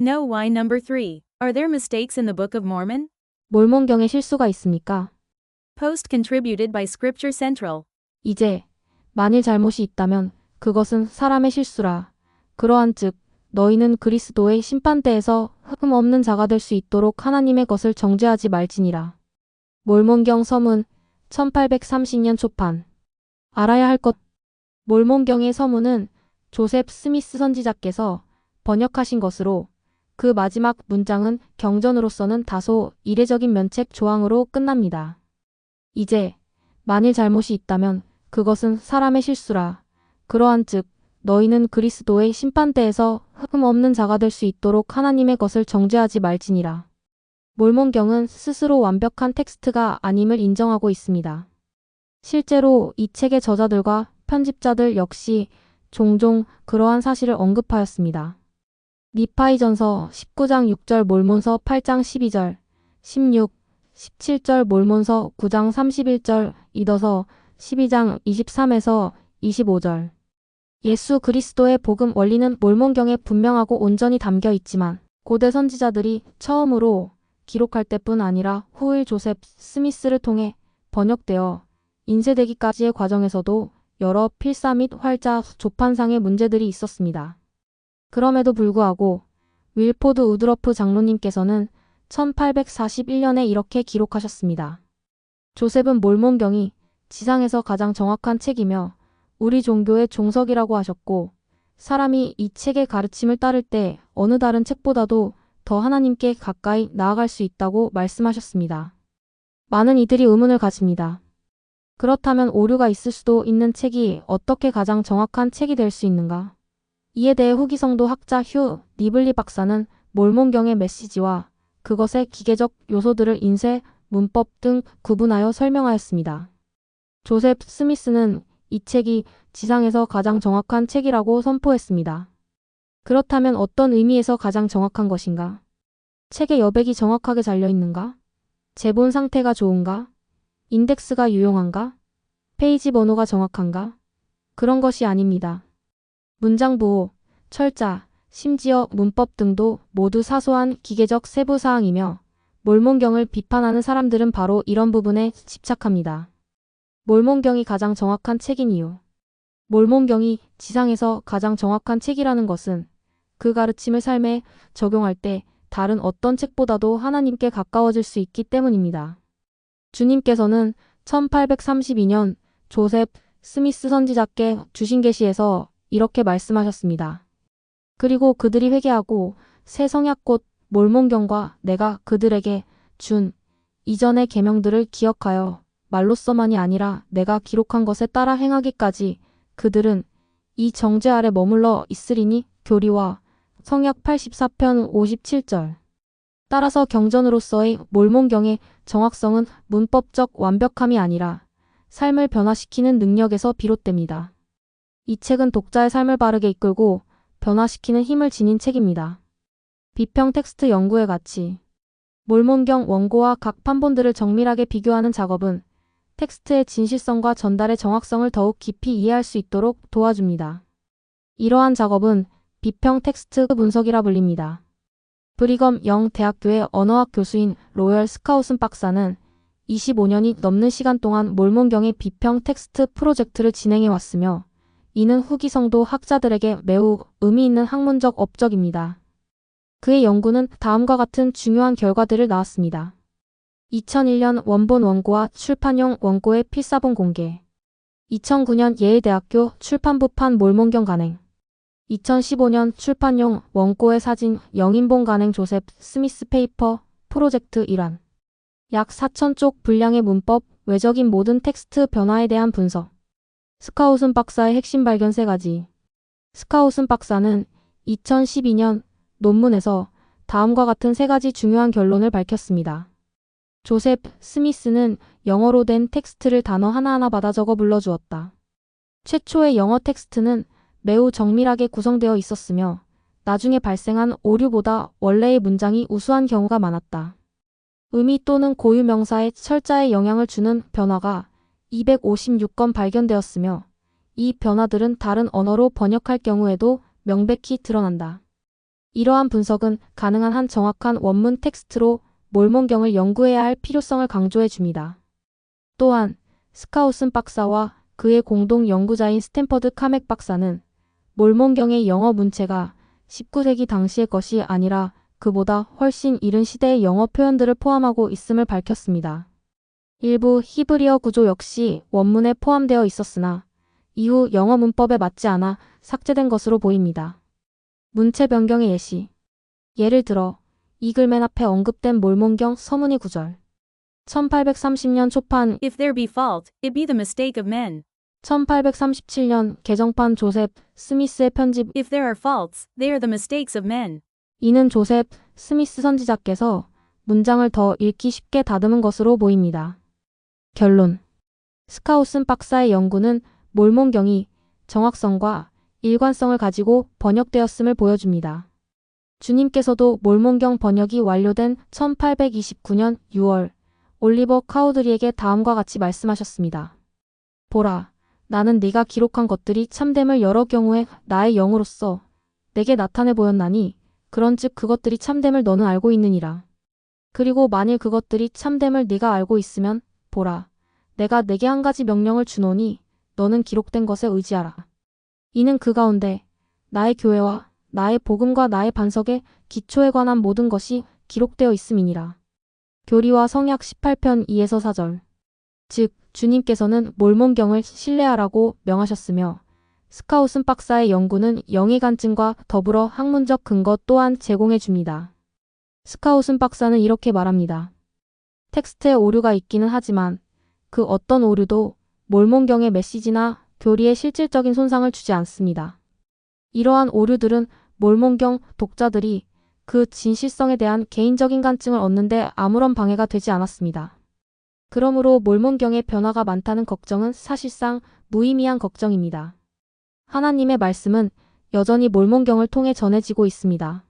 No. Why number 3. Are there mistakes in the Book of Mormon? 몰몬경에 실수가 있습니까? Post contributed by Scripture Central. 이제 만일 잘못이 있다면 그것은 사람의 실수라. 그러한즉 너희는 그리스도의 심판대에서 흠 없는 자가 될 수 있도록 하나님의 것을 정죄하지 말지니라. 몰몬경 서문 1830년 초판. 알아야 할 것. 몰몬경의 서문은 조셉 스미스 선지자께서 번역하신 것으로 그 마지막 문장은 경전으로서는 다소 이례적인 면책 조항으로 끝납니다. 이제 만일 잘못이 있다면 그것은 사람의 실수라. 그러한즉 너희는 그리스도의 심판대에서 흠 없는 자가 될 수 있도록 하나님의 것을 정죄하지 말지니라. 몰몬경은 스스로 완벽한 텍스트가 아님을 인정하고 있습니다. 실제로 이 책의 저자들과 편집자들 역시 종종 그러한 사실을 언급하였습니다. 니파이전서 19장 6절, 몰몬서 8장 12절, 16, 17절, 몰몬서 9장 31절, 이더서 12장 23에서 25절. 예수 그리스도의 복음 원리는 몰몬경에 분명하고 온전히 담겨 있지만 고대 선지자들이 처음으로 기록할 때뿐 아니라 후일 조셉 스미스를 통해 번역되어 인쇄되기까지의 과정에서도 여러 필사 및 활자, 조판상의 문제들이 있었습니다. 그럼에도 불구하고 윌포드 우드러프 장로님께서는 1841년에 이렇게 기록하셨습니다. 조셉은 몰몬경이 지상에서 가장 정확한 책이며 우리 종교의 종석이라고 하셨고, 사람이 이 책의 가르침을 따를 때 어느 다른 책보다도 더 하나님께 가까이 나아갈 수 있다고 말씀하셨습니다. 많은 이들이 의문을 가집니다. 그렇다면 오류가 있을 수도 있는 책이 어떻게 가장 정확한 책이 될 수 있는가? 이에 대해 후기성도 학자 휴 니블리 박사는 몰몬경의 메시지와 그것의 기계적 요소들을 인쇄, 문법 등 구분하여 설명하였습니다. 조셉 스미스는 이 책이 지상에서 가장 정확한 책이라고 선포했습니다. 그렇다면 어떤 의미에서 가장 정확한 것인가? 책의 여백이 정확하게 잘려있는가? 제본 상태가 좋은가? 인덱스가 유용한가? 페이지 번호가 정확한가? 그런 것이 아닙니다. 문장 부호, 철자, 심지어 문법 등도 모두 사소한 기계적 세부사항이며 몰몬경을 비판하는 사람들은 바로 이런 부분에 집착합니다. 몰몬경이 가장 정확한 책인 이유. 몰몬경이 지상에서 가장 정확한 책이라는 것은 그 가르침을 삶에 적용할 때 다른 어떤 책보다도 하나님께 가까워질 수 있기 때문입니다. 주님께서는 1832년 조셉 스미스 선지자께 주신 계시에서 이렇게 말씀하셨습니다. 그리고 그들이 회개하고 새 성약 곧 몰몬경과 내가 그들에게 준 이전의 계명들을 기억하여 말로서만이 아니라 내가 기록한 것에 따라 행하기까지 그들은 이 정죄 아래 머물러 있으리니 교리와 성약 84편 57절. 따라서 경전으로서의 몰몬경의 정확성은 문법적 완벽함이 아니라 삶을 변화시키는 능력에서 비롯됩니다. 이 책은 독자의 삶을 바르게 이끌고 변화시키는 힘을 지닌 책입니다. 비평 텍스트 연구의 가치. 몰몬경 원고와 각 판본들을 정밀하게 비교하는 작업은 텍스트의 진실성과 전달의 정확성을 더욱 깊이 이해할 수 있도록 도와줍니다. 이러한 작업은 비평 텍스트 분석이라 불립니다. 브리검 영 대학교의 언어학 교수인 로열 스카우슨 박사는 25년이 넘는 시간 동안 몰몬경의 비평 텍스트 프로젝트를 진행해 왔으며 이는 후기성도 학자들에게 매우 의미 있는 학문적 업적입니다. 그의 연구는 다음과 같은 중요한 결과들을 낳았습니다. 2001년 원본 원고와 출판용 원고의 필사본 공개. 2009년 예일대학교 출판부판 몰몬경 간행. 2015년 출판용 원고의 사진 영인본 간행 조셉 스미스 페이퍼 프로젝트 일환. 약 4,000쪽 분량의 문법, 외적인 모든 텍스트 변화에 대한 분석. 스카우슨 박사의 핵심 발견 3가지. 스카우슨 박사는 2012년 논문에서 다음과 같은 3가지 중요한 결론을 밝혔습니다. 조셉 스미스는 영어로 된 텍스트를 단어 하나하나 받아 적어 불러주었다. 최초의 영어 텍스트는 매우 정밀하게 구성되어 있었으며 나중에 발생한 오류보다 원래의 문장이 우수한 경우가 많았다. 의미 또는 고유 명사의 철자에 영향을 주는 변화가 256건 발견되었으며 이 변화들은 다른 언어로 번역할 경우에도 명백히 드러난다. 이러한 분석은 가능한 한 정확한 원문 텍스트로 몰몬경을 연구해야 할 필요성을 강조해 줍니다. 또한 스카우슨 박사와 그의 공동 연구자인 스탠퍼드 카맥 박사는 몰몬경의 영어 문체가 19세기 당시의 것이 아니라 그보다 훨씬 이른 시대의 영어 표현들을 포함하고 있음을 밝혔습니다. 일부 히브리어 구조 역시 원문에 포함되어 있었으나 이후 영어 문법에 맞지 않아 삭제된 것으로 보입니다. 문체 변경의 예시. 예를 들어 이 글 맨 앞에 언급된 몰몬경 서문의 구절. 1830년 초판 If there be fault, it be the mistake of men. 1837년 개정판 조셉 스미스의 편집. If there are faults, they are the mistakes of men. 이는 조셉 스미스 선지자께서 문장을 더 읽기 쉽게 다듬은 것으로 보입니다. 결론. 스카우슨 박사의 연구는 몰몬경이 정확성과 일관성을 가지고 번역되었음을 보여줍니다. 주님께서도 몰몬경 번역이 완료된 1829년 6월 올리버 카우드리에게 다음과 같이 말씀하셨습니다. 보라, 나는 네가 기록한 것들이 참됨을 여러 경우에 나의 영으로서 내게 나타내 보였나니 그런즉 그것들이 참됨을 너는 알고 있느니라. 그리고 만일 그것들이 참됨을 네가 알고 있으면 보라, 내가 내게 한 가지 명령을 주노니 너는 기록된 것에 의지하라. 이는 그 가운데 나의 교회와 나의 복음과 나의 반석의 기초에 관한 모든 것이 기록되어 있음이니라. 교리와 성약 18편 2에서 4절. 즉 주님께서는 몰몬경을 신뢰하라고 명하셨으며 스카우슨 박사의 연구는 영의 간증과 더불어 학문적 근거 또한 제공해 줍니다. 스카우슨 박사는 이렇게 말합니다. 텍스트에 오류가 있기는 하지만 그 어떤 오류도 몰몬경의 메시지나 교리에 실질적인 손상을 주지 않습니다. 이러한 오류들은 몰몬경 독자들이 그 진실성에 대한 개인적인 간증을 얻는데 아무런 방해가 되지 않았습니다. 그러므로 몰몬경의 변화가 많다는 걱정은 사실상 무의미한 걱정입니다. 하나님의 말씀은 여전히 몰몬경을 통해 전해지고 있습니다.